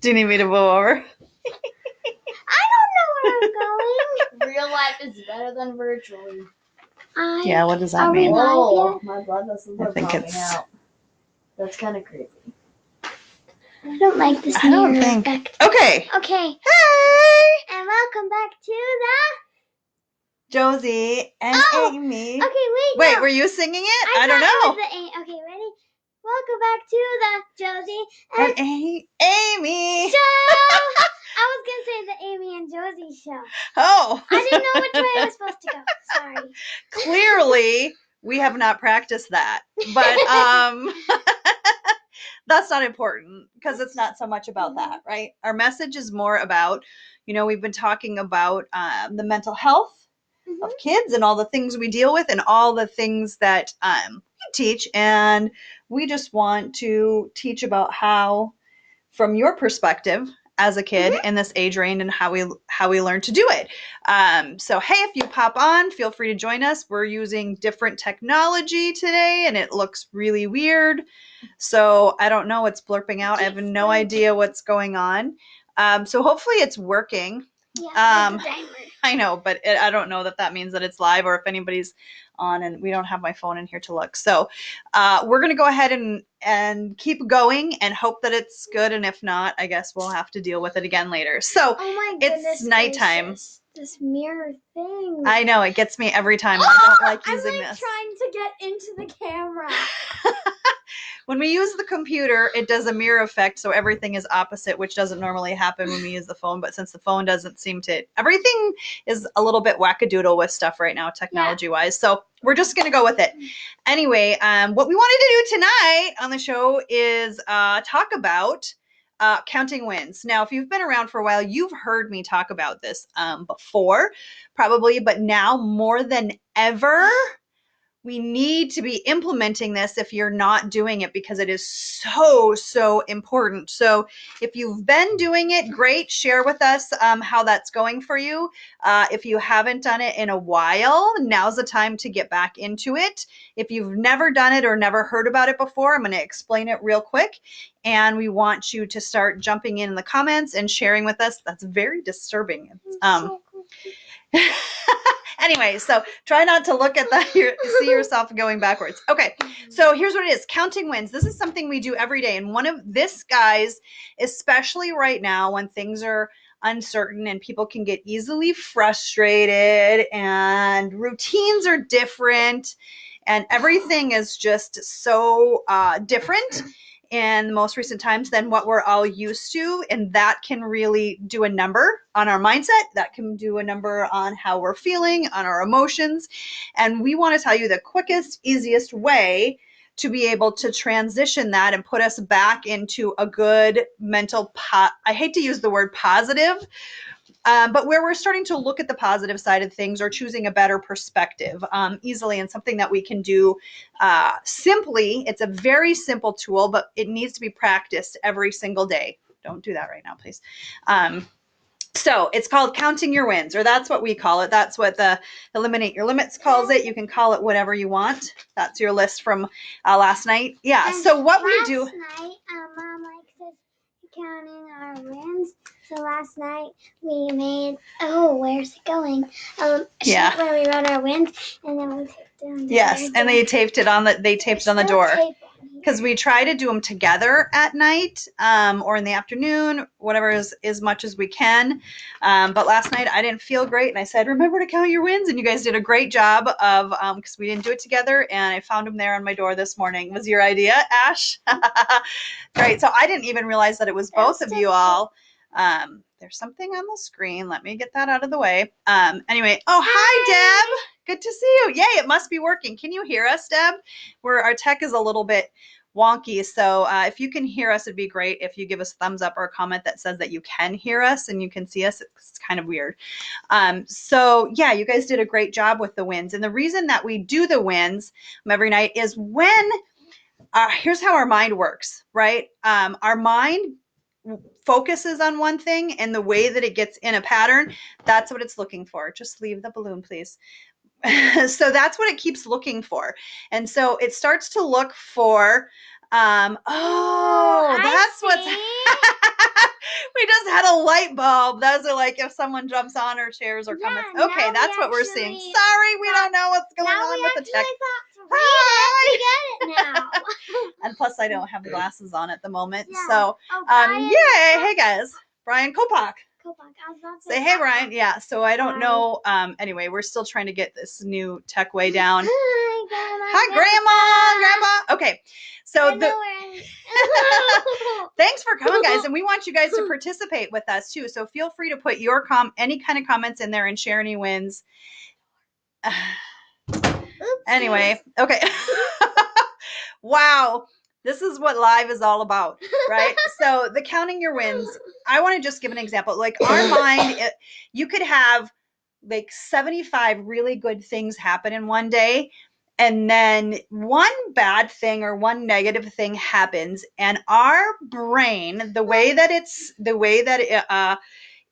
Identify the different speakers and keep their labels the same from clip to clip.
Speaker 1: Do you need me to go over?
Speaker 2: I don't know where I'm going. Real life is better than virtually.
Speaker 1: Yeah, what does that mean?
Speaker 2: Whoa, my blood vessels
Speaker 1: I
Speaker 2: are
Speaker 1: think
Speaker 2: popping
Speaker 1: it's...
Speaker 2: out. That's kind of creepy. I don't like this
Speaker 1: I don't
Speaker 2: mirror
Speaker 1: think...
Speaker 2: effect.
Speaker 1: Okay.
Speaker 2: Okay.
Speaker 1: Hey!
Speaker 2: And welcome back to
Speaker 1: Josie and Amy.
Speaker 2: Okay,
Speaker 1: Wait,
Speaker 2: no.
Speaker 1: were you singing it?
Speaker 2: I
Speaker 1: don't know.
Speaker 2: Okay, ready? Welcome back to the Josie
Speaker 1: And Amy.
Speaker 2: show. I was gonna say the Amy and Josie show.
Speaker 1: Oh.
Speaker 2: I didn't know which way I was supposed to go. Sorry.
Speaker 1: Clearly, we have not practiced that. But that's not important because it's not so much about that, right? Our message is more about, we've been talking about the mental health of kids and all the things we deal with and all the things that we teach. And we just want to teach about how, from your perspective as a kid in this age range, and how we learn to do it. So hey, if you pop on, feel free to join us. We're using different technology today and it looks really weird. So I don't know, it's blurping out. I have no idea what's going on. So hopefully it's working.
Speaker 2: Yeah,
Speaker 1: I know, but I don't know that means that it's live or if anybody's on, and we don't have my phone in here to look. So we're going to go ahead and keep going and hope that it's good. And if not, I guess we'll have to deal with it again later. So it's nighttime.
Speaker 2: This mirror thing.
Speaker 1: I know, it gets me every time. And I don't like using
Speaker 2: I'm
Speaker 1: this.
Speaker 2: Trying to get into the camera.
Speaker 1: When we use the computer, it does a mirror effect, so everything is opposite, which doesn't normally happen when we use the phone. But since the phone doesn't seem to, everything is a little bit wackadoodle with stuff right now, technology-wise. So we're just going to go with it. Anyway, what we wanted to do tonight on the show is talk about counting wins. Now, if you've been around for a while, you've heard me talk about this before, probably, but now more than ever, we need to be implementing this if you're not doing it, because it is so important. So if you've been doing it, great. Share with us how that's going for you. If you haven't done it in a while, now's the time to get back into it. If you've never done it or never heard about it before, I'm going to explain it real quick. And we want you to start jumping in the comments and sharing with us. That's very disturbing. Anyway, so try not to look at that, see yourself going backwards. Okay, so here's what it is. Counting wins. This is something we do every day. And one of this, guys, especially right now when things are uncertain and people can get easily frustrated and routines are different and everything is just so different in the most recent times than what we're all used to. And that can really do a number on our mindset. That can do a number on how we're feeling, on our emotions. And we want to tell you the quickest, easiest way to be able to transition that and put us back into a good mental, I hate to use the word positive, but where we're starting to look at the positive side of things or choosing a better perspective easily, and something that we can do simply. It's a very simple tool, but it needs to be practiced every single day. Don't do that right now, please. So it's called counting your wins, or that's what we call it. That's what the Eliminate Your Limits calls it. You can call it whatever you want. That's your list from last night. Yeah, and so what we do...
Speaker 2: Last night, Mom likes us counting our wins. So last night we made, where's it going? A sheet where we wrote our wins, and then we taped it on the door.
Speaker 1: Yes, and they taped it on the door. Because we try to do them together at night or in the afternoon, whatever is as much as we can. But last night I didn't feel great, and I said, remember to count your wins. And you guys did a great job of, because we didn't do it together, and I found them there on my door this morning. Was your idea, Ash? Great. So I didn't even realize that it was both of you all. There's something on the screen. Let me get that out of the way. Anyway, hi, Deb. Good to see you. Yay, it must be working. Can you hear us, Deb? Our tech is a little bit wonky, so if you can hear us, it'd be great if you give us a thumbs up or a comment that says that you can hear us and you can see us. It's kind of weird. So yeah, you guys did a great job with the wins. And the reason that we do the wins every night is when, here's how our mind works, right? Our mind focuses on one thing, and the way that it gets in a pattern, that's what it's looking for. Just leave the balloon, please. So that's what it keeps looking for. And so it starts to look for, that's what's, had a light bulb. Those are like if someone jumps on our chairs or comments. Okay, that's what we're seeing. Sorry, we don't know what's going on with the tech.
Speaker 2: We get it now.
Speaker 1: And plus, I don't have glasses on at the moment. Yeah. So, yay. Hey, guys. Brian Kopak. Say hey, Brian. Yeah, so I don't know. Anyway, we're still trying to get this new tech way down. Hi, Grandma. Okay, so thanks for coming, guys, and we want you guys to participate with us too. So feel free to put your any kind of comments in there and share any wins. Anyway, okay. Wow. This is what live is all about, right? So the counting your wins, I want to just give an example. Like our mind, you could have like 75 really good things happen in one day. And then one bad thing or one negative thing happens. And our brain, the way that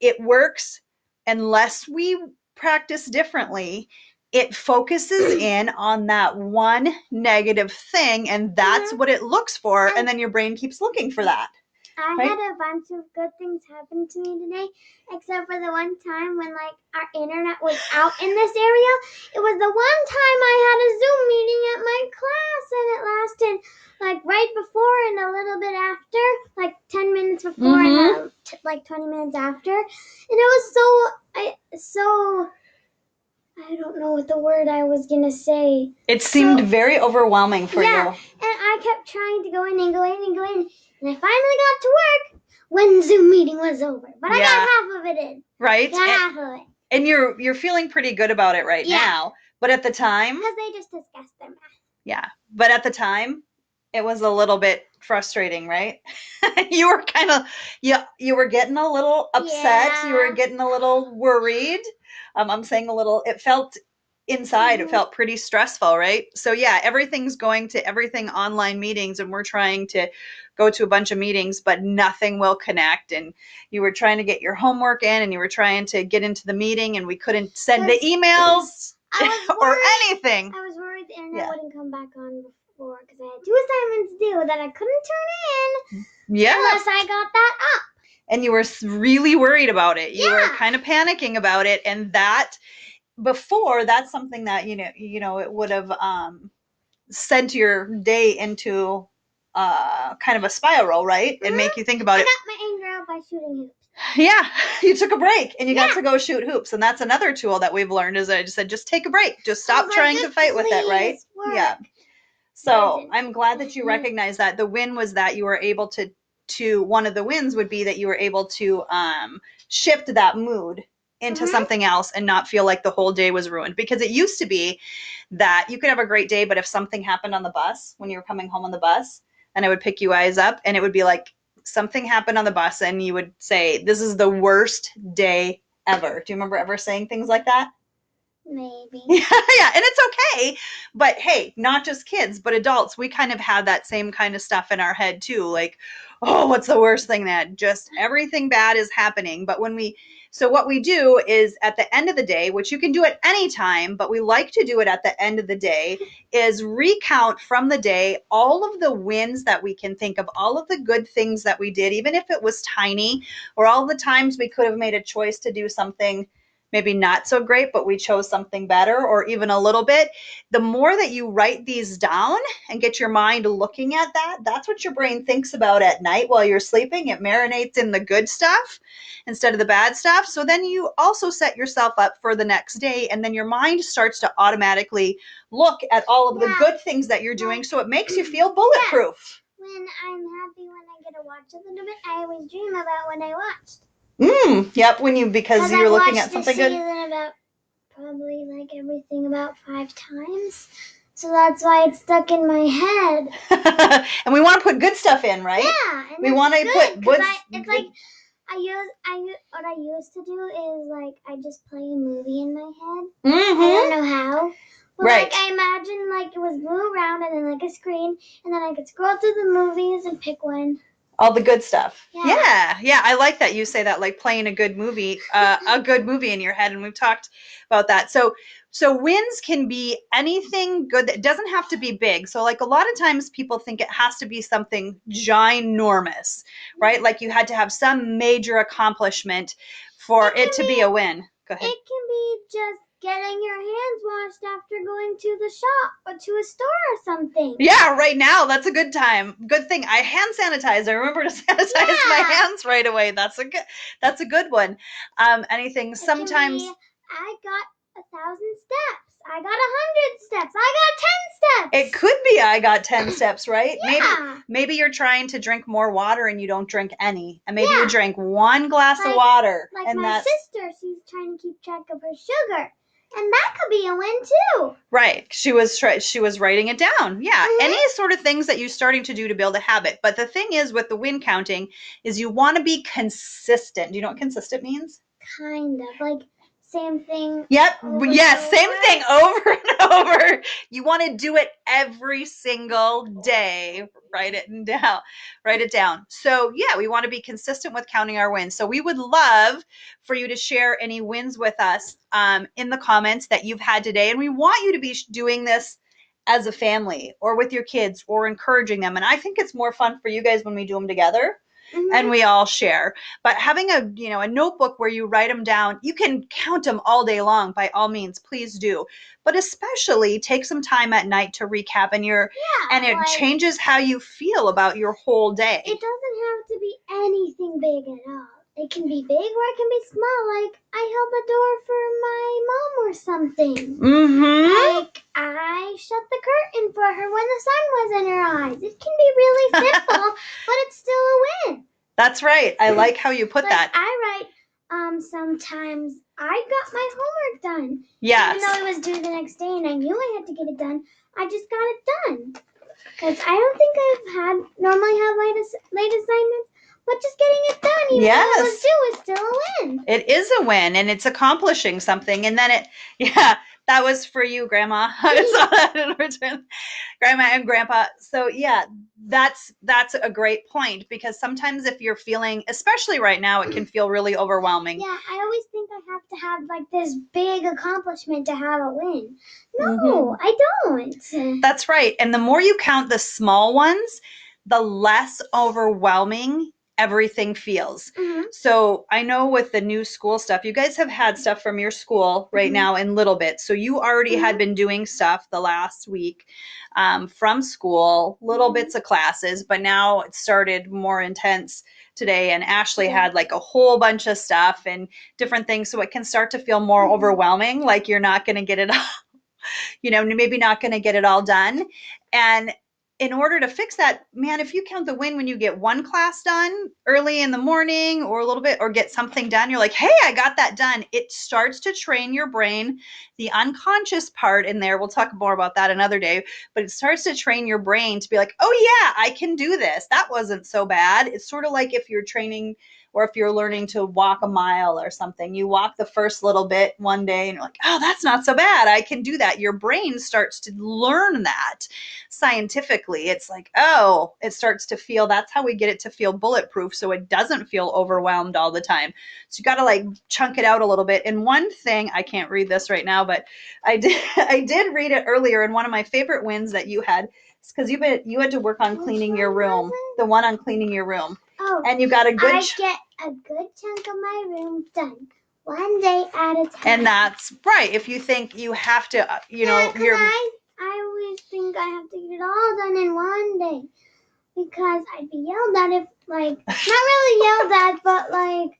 Speaker 1: it works, unless we practice differently, it focuses in on that one negative thing, and that's what it looks for, and then your brain keeps looking for that.
Speaker 2: I had a bunch of good things happen to me today, except for the one time when like our internet was out in this area. It was the one time I had a Zoom meeting at my class, and it lasted like right before and a little bit after, like 10 minutes before and like 20 minutes after. And it was so I don't know what the word I was going to say.
Speaker 1: It seemed very overwhelming for you.
Speaker 2: And I kept trying to go in and go in and go in. And I finally got to work when Zoom meeting was over. But I got half of it in.
Speaker 1: Right.
Speaker 2: Got half of it.
Speaker 1: And you're feeling pretty good about it right now. But at the time.
Speaker 2: Because they just discussed their math.
Speaker 1: Yeah. But at the time, it was a little bit frustrating, right? You were kind of, you were getting a little upset. Yeah. You were getting a little worried. I'm saying a little, it felt inside, it felt pretty stressful, right? So yeah, everything's going to everything online meetings, and we're trying to go to a bunch of meetings, but nothing will connect. And you were trying to get your homework in, and you were trying to get into the meeting, and we couldn't send the emails or anything.
Speaker 2: I was worried the internet wouldn't come back on before, because I had 2 assignments due that I couldn't turn in unless I got that up.
Speaker 1: And you were really worried about it. You were kind of panicking about it. And that before, that's something that, you know, it would have sent your day into kind of a spiral, right? And make you think about it.
Speaker 2: I got my anger out by shooting hoops.
Speaker 1: Yeah, you took a break and you got to go shoot hoops. And that's another tool that we've learned is I just said, just take a break. Just stop trying to fight with it, right?
Speaker 2: Work.
Speaker 1: Yeah. So I'm glad that you recognize that. The win was that you were able to one of the wins would be that you were able to shift that mood into something else and not feel like the whole day was ruined. Because it used to be that you could have a great day, but if something happened on the bus, when you were coming home on the bus, and I would pick you guys up, and it would be like something happened on the bus, and you would say, this is the worst day ever. Do you remember ever saying things like that?
Speaker 2: Maybe.
Speaker 1: Yeah, and it's okay. But hey, not just kids, but adults, we kind of have that same kind of stuff in our head too. Like, oh, what's the worst thing that just everything bad is happening. But so what we do is at the end of the day, which you can do at any time, but we like to do it at the end of the day, is recount from the day all of the wins that we can think of, all of the good things that we did, even if it was tiny, or all the times we could have made a choice to do something maybe not so great, but we chose something better, or even a little bit. The more that you write these down and get your mind looking at that, that's what your brain thinks about at night while you're sleeping. It marinates in the good stuff instead of the bad stuff. So then you also set yourself up for the next day, and then your mind starts to automatically look at all of the good things that you're doing, so it makes you feel bulletproof.
Speaker 2: When I'm happy when I get to watch a little bit, I always dream about what I watched.
Speaker 1: Yep, because you're looking at something good.
Speaker 2: About probably like everything about 5 times. So that's why it's stuck in my head.
Speaker 1: And we want to put good stuff in, right?
Speaker 2: Yeah. And
Speaker 1: we want to put good.
Speaker 2: It's like what I used to do is like I just play a movie in my head. I don't know how. But like I imagine like it was blue around and then like a screen, and then I could scroll through the movies and pick one.
Speaker 1: All the good stuff.
Speaker 2: Yeah.
Speaker 1: Yeah. I like that you say that, like playing a good movie in your head, and we've talked about that. So wins can be anything good that doesn't have to be big. So like a lot of times people think it has to be something ginormous, right? Like you had to have some major accomplishment for it to be a win. Go ahead.
Speaker 2: It can be just getting your hands washed after going to the shop or to a store or something.
Speaker 1: Yeah, right now that's a good time. Good thing I hand sanitize. I remember to sanitize my hands right away. That's a good one. Anything sometimes
Speaker 2: I got 1,000 steps. I got 100 steps. I got 10 steps.
Speaker 1: It could be I got 10 steps, right?
Speaker 2: Yeah.
Speaker 1: Maybe you're trying to drink more water and you don't drink any. And maybe you drink one glass of water.
Speaker 2: Like
Speaker 1: and
Speaker 2: my sister, she's trying to keep track of her sugar. And that could be a win too.
Speaker 1: Right. She was writing it down. Yeah. Any sort of things that you're starting to do to build a habit. But the thing is with the win counting is you want to be consistent. Do you know what consistent means?
Speaker 2: Kind of. Like same thing.
Speaker 1: Yep. Yes. Same thing over and over. You want to do it every single day. Write it down. So yeah, we want to be consistent with counting our wins. So we would love for you to share any wins with us in the comments that you've had today. And we want you to be doing this as a family or with your kids or encouraging them. And I think it's more fun for you guys when we do them together. And we all share. But having a notebook where you write them down, you can count them all day long. By all means, please do. But especially take some time at night to recap, and it changes how you feel about your whole day.
Speaker 2: It doesn't have to be anything big at all. It can be big or it can be small. Like I held the door for my mom or something. Like I shut the curtain for her when the sun was in her eyes. It can be really simple, but it's still a win.
Speaker 1: That's right. I like how you put that.
Speaker 2: I write sometimes I got my homework done.
Speaker 1: Yes.
Speaker 2: Even though it was due the next day and I knew I had to get it done, I just got it done. Because I don't think I've normally have late assignments. But just getting it done, even though it was due, is still a win.
Speaker 1: It is a win, and it's accomplishing something. And then that was for you, Grandma. I saw that in return, Grandma and Grandpa. So yeah, that's a great point, because sometimes if you're feeling, especially right now, it can feel really overwhelming.
Speaker 2: Yeah, I always think I have to have like this big accomplishment to have a win. No, I don't.
Speaker 1: That's right. And the more you count the small ones, the less overwhelming everything feels. So I know with the new school stuff, you guys have had stuff from your school right now in little bits. So you already had been doing stuff the last week from school, little bits of classes, but now it started more intense today. And Ashley had like a whole bunch of stuff and different things. So it can start to feel more overwhelming, like you're not going to get it all, maybe not going to get it all done. And in order to fix that, man, if you count the win when you get one class done early in the morning or a little bit, or get something done, you're like, hey, I got that done. It starts to train your brain, the unconscious part in there. We'll talk more about that another day, but it starts to train your brain to be like, oh yeah, I can do this. That wasn't so bad. It's sort of like if you're training or if you're learning to walk a mile or something, you walk the first little bit one day and you're like, oh, that's not so bad. I can do that. Your brain starts to learn that scientifically. It's like, oh, it starts to feel, that's how we get it to feel bulletproof, so it doesn't feel overwhelmed all the time. So you got to like chunk it out a little bit. And one thing, I can't read this right now, but I did read it earlier, and one of my favorite wins that you had, because you had to work on cleaning your room, the one on cleaning your room.
Speaker 2: Oh,
Speaker 1: and you got a good.
Speaker 2: I get a good chunk of my room done one day at a time.
Speaker 1: And that's right. If you think you have to,
Speaker 2: I always think I have to get it all done in one day, because I'd be yelled at if, like, not really yelled at, but like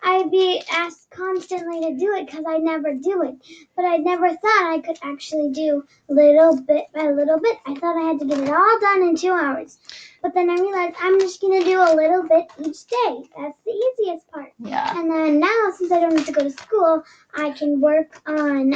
Speaker 2: I'd be asked constantly to do it because I never do it. But I never thought I could actually do little bit by little bit. I thought I had to get it all done in 2 hours. But then I realized I'm just going to do a little bit each day. That's the easiest part.
Speaker 1: Yeah.
Speaker 2: And then now, since I don't have to go to school, I can work on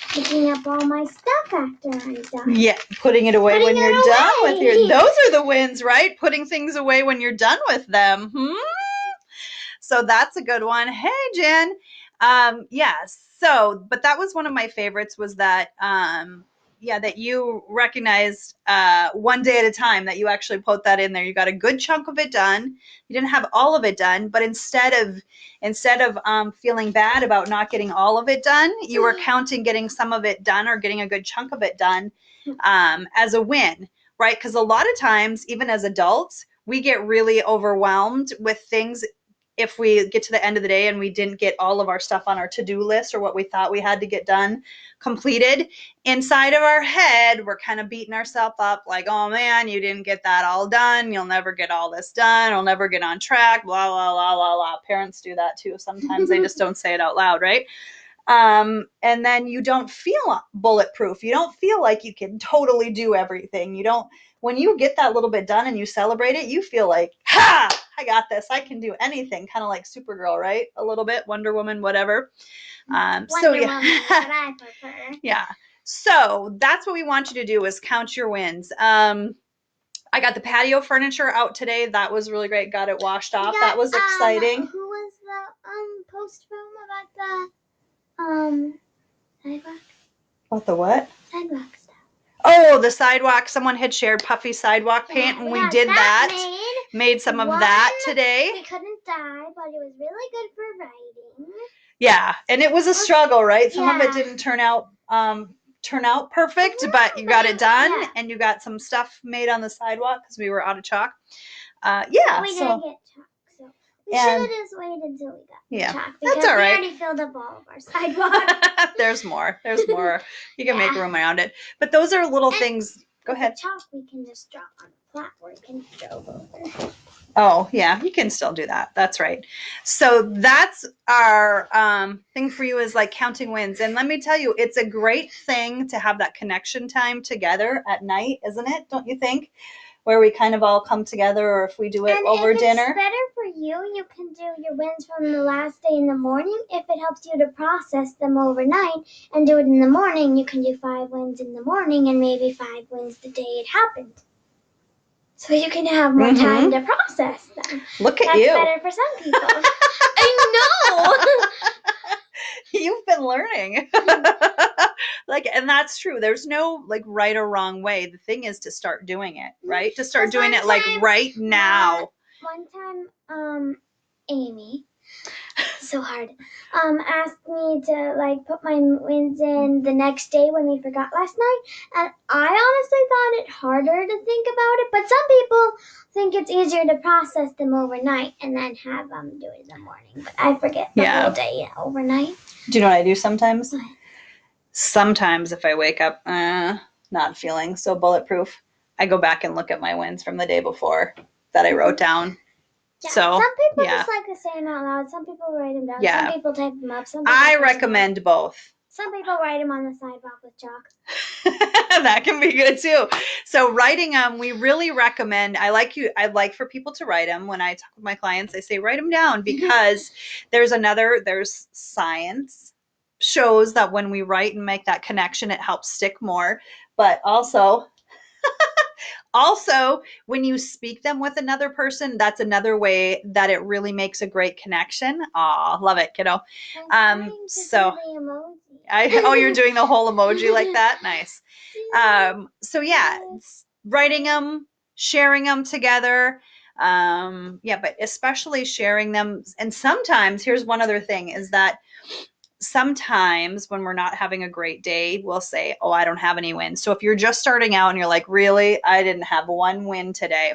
Speaker 2: picking up all my stuff after I'm done.
Speaker 1: Yeah, putting it away when you're done with those are the wins, right? Putting things away when you're done with them. So that's a good one. Hey, Jen. Yes. So, but that was one of my favorites, was that, that you recognized one day at a time, that you actually put that in there. You got a good chunk of it done. You didn't have all of it done, but instead of feeling bad about not getting all of it done, you were counting getting some of it done or getting a good chunk of it done as a win, right? Because a lot of times, even as adults, we get really overwhelmed with things if we get to the end of the day and we didn't get all of our stuff on our to-do list or what we thought we had to get done completed. Inside of our head, we're kind of beating ourselves up like, oh man, you didn't get that all done. You'll never get all this done. I'll never get on track. Blah, blah, blah, blah, blah. Parents do that too. Sometimes they just don't say it out loud, right? And then you don't feel bulletproof. You don't feel like you can totally do everything. You don't, when you get that little bit done and you celebrate it, you feel like, ha, I got this. I can do anything. Kind of like Supergirl, right? A little bit, Wonder Woman, whatever.
Speaker 2: Wonder Woman is what I prefer.
Speaker 1: Yeah. So that's what we want you to do is count your wins. I got the patio furniture out today. That was really great. Got it washed off. That was exciting.
Speaker 2: Who was the post from about the sidewalk?
Speaker 1: About the what?
Speaker 2: Sidewalk stuff.
Speaker 1: Oh, the sidewalk. Someone had shared puffy sidewalk paint, and we did that. Made some of that today.
Speaker 2: We couldn't die, but it was really good for writing.
Speaker 1: Yeah, and it was a struggle, right? Some of it didn't turn out perfect, but you got it done, and you got some stuff made on the sidewalk because we were out of chalk.
Speaker 2: We didn't get chalk, so we should have just waited until we got chalk. Because
Speaker 1: that's all right.
Speaker 2: We already filled up all of our sidewalk.
Speaker 1: There's more. You can make room around it. But those are little things. Go ahead.
Speaker 2: The chalk we can just drop on the flat where you can drove over.
Speaker 1: Oh, yeah, you can still do that. That's right. So that's our thing for you is like counting wins. And let me tell you, it's a great thing to have that connection time together at night, isn't it? Don't you think? Where we kind of all come together, or if we do it over dinner.
Speaker 2: If it's better for you, you can do your wins from the last day in the morning. If it helps you to process them overnight and do it in the morning, you can do 5 wins in the morning and maybe 5 wins the day it happened. So you can have more time to process them.
Speaker 1: Look at you.
Speaker 2: That's better for some people. I know.
Speaker 1: You've been learning. And that's true. There's no right or wrong way. The thing is to start doing it, right? To start doing it right now.
Speaker 2: One time, Amy, so hard, asked me to put my wins in the next day when we forgot last night, and I honestly thought it harder to think about it, but some people think it's easier to process them overnight and then have them do it in the morning, but I forget the whole day overnight.
Speaker 1: Do you know what I do sometimes? What? Sometimes if I wake up not feeling so bulletproof, I go back and look at my wins from the day before that I wrote down.
Speaker 2: Yeah, so, some people just like to say them out loud. Some people write them down. Yeah. Some people type them up.
Speaker 1: I recommend both.
Speaker 2: Some people write them on the sidewalk with chalk.
Speaker 1: That can be good too. So writing them, we really recommend. I like for people to write them. When I talk with my clients, I say write them down because there's science shows that when we write and make that connection, it helps stick more. But also when you speak them with another person, that's another way that it really makes a great connection. Aw, love it, kiddo. So you're doing the whole emoji like that? Nice. So yeah, writing them, sharing them together. But especially sharing them. And sometimes, here's one other thing is that sometimes when we're not having a great day, we'll say, oh, I don't have any wins. So if you're just starting out and you're like, really, I didn't have one win today,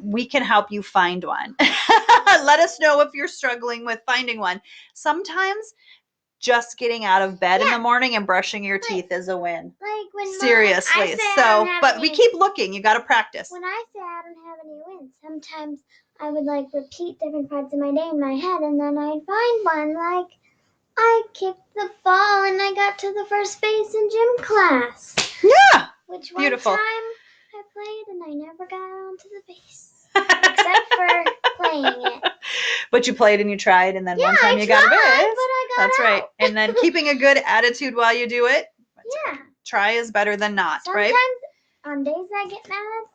Speaker 1: we can help you find one. Let us know if you're struggling with finding one. Sometimes just getting out of bed in the morning and brushing your teeth is a win. Seriously. But we keep looking. You got to practice.
Speaker 2: When I say I don't have any wins, sometimes I would repeat different parts of my day in my head, and then I'd find one I kicked the ball and I got to the first base in gym class.
Speaker 1: Yeah.
Speaker 2: Which one time I played and I never got onto the base. Except for playing it.
Speaker 1: But you played and you tried, and then one time you got a base.
Speaker 2: But I got
Speaker 1: That's
Speaker 2: out.
Speaker 1: Right. And then keeping a good attitude while you do it.
Speaker 2: Yeah.
Speaker 1: Try is better than not,
Speaker 2: Sometimes,
Speaker 1: right?
Speaker 2: On days I get mad,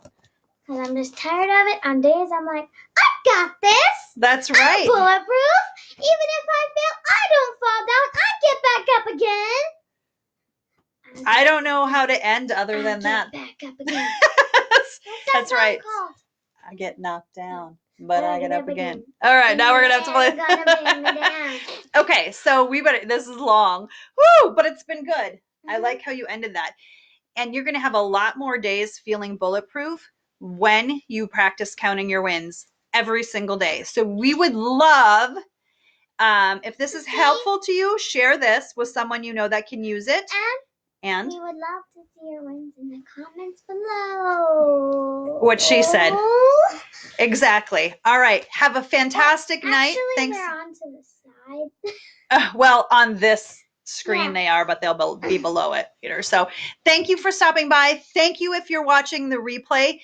Speaker 2: because I'm just tired of it, on days I'm like, I got this.
Speaker 1: That's right.
Speaker 2: I'm bulletproof. Even if I fail, I don't fall down. I get back up again.
Speaker 1: I don't know how to end other than that.
Speaker 2: Back up again.
Speaker 1: That's right.
Speaker 2: Called?
Speaker 1: I get knocked down, but I get up again. All right, now we're gonna have to play. Okay, so this is long. Woo, but it's been good. I like how you ended that. And you're gonna have a lot more days feeling bulletproof when you practice counting your wins every single day. So we would love, if this is helpful to you, share this with someone you know that can use it. And
Speaker 2: we would love to see your wins in the comments below.
Speaker 1: What she said. Exactly. All right. Have a fantastic night.
Speaker 2: Thanks. They're on to the side.
Speaker 1: Well, on this screen they are, but they'll be below it, Peter. So thank you for stopping by. Thank you if you're watching the replay.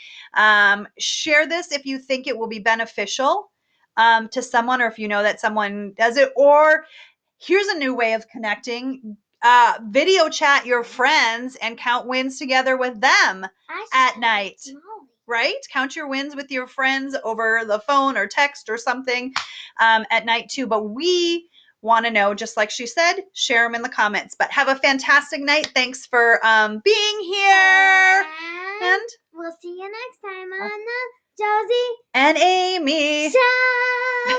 Speaker 1: Share this if you think it will be beneficial to someone, or if you know that someone does it. Or here's a new way of connecting. Video chat your friends and count wins together with them at night. Right? Count your wins with your friends over the phone or text or something at night too. But we want to know, just like she said, share them in the comments. But have a fantastic night. Thanks for being here. And
Speaker 2: we'll see you next time on the Josie
Speaker 1: and Amy
Speaker 2: Show.